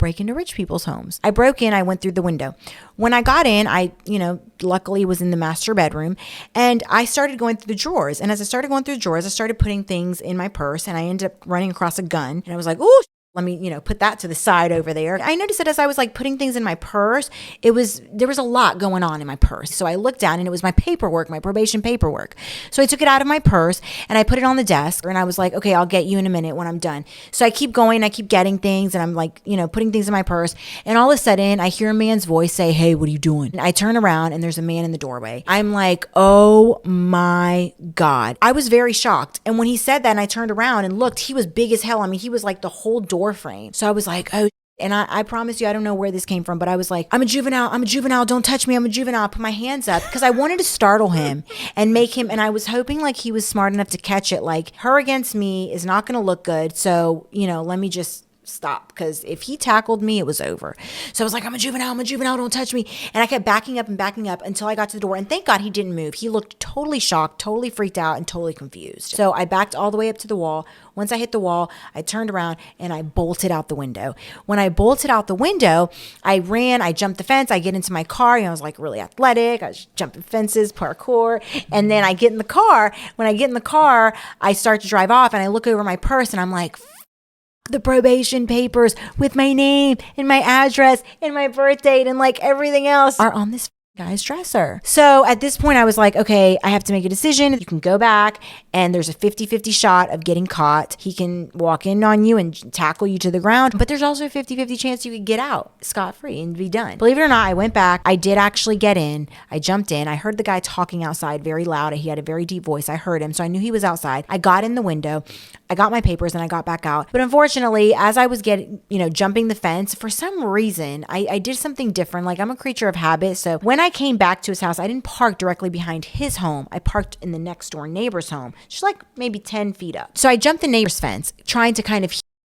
break into rich people's homes. I broke in, I went through the window. When I got in, I, luckily was in the master bedroom, and I started going through the drawers. And as I started going through the drawers, I started putting things in my purse, and I ended up running across a gun. And I was like, ooh, let me, put that to the side over there. I noticed that as I was like putting things in my purse, there was a lot going on in my purse. So I looked down and it was my paperwork, my probation paperwork. So I took it out of my purse and I put it on the desk, and I was like, okay, I'll get you in a minute when I'm done. So I keep going, I keep getting things, and I'm like, putting things in my purse. And all of a sudden I hear a man's voice say, hey, what are you doing? And I turn around and there's a man in the doorway. I'm like, oh my God. I was very shocked. And when he said that and I turned around and looked, he was big as hell. I mean, he was like the whole door frame. So I was like, oh, and I promise you, I don't know where this came from, but I was like, I'm a juvenile, don't touch me, I'm a juvenile. I put my hands up because I wanted to startle him and make him, and I was hoping like he was smart enough to catch it, like her against me is not going to look good. So, let me just stop, because if he tackled me, it was over. So I was like, I'm a juvenile, don't touch me. And I kept backing up until I got to the door. And thank God he didn't move. He looked totally shocked, totally freaked out, and totally confused. So I backed all the way up to the wall. Once I hit the wall, I turned around and I bolted out the window. When I bolted out the window, I ran, I jumped the fence, I get into my car. I was like really athletic. I was jumping fences, parkour. And then I get in the car. When I get in the car, I start to drive off and I look over my purse and I'm like, the probation papers with my name and my address and my birth date and like everything else are on this guy's dresser. So at this point I was like, okay, I have to make a decision. You can go back and there's a 50-50 shot of getting caught. He can walk in on you and tackle you to the ground, but there's also a 50-50 chance you could get out scot-free and be done. Believe it or not, I went back. I did actually get in. I jumped in. I heard the guy talking outside very loud. He had a very deep voice. I heard him, so I knew he was outside. I got in the window. I got my papers and I got back out. But unfortunately, as I was jumping the fence, for some reason, I did something different. Like, I'm a creature of habit. So when I came back to his house, I didn't park directly behind his home. I parked in the next door neighbor's home, just like maybe 10 feet up. So I jumped the neighbor's fence, trying to kind of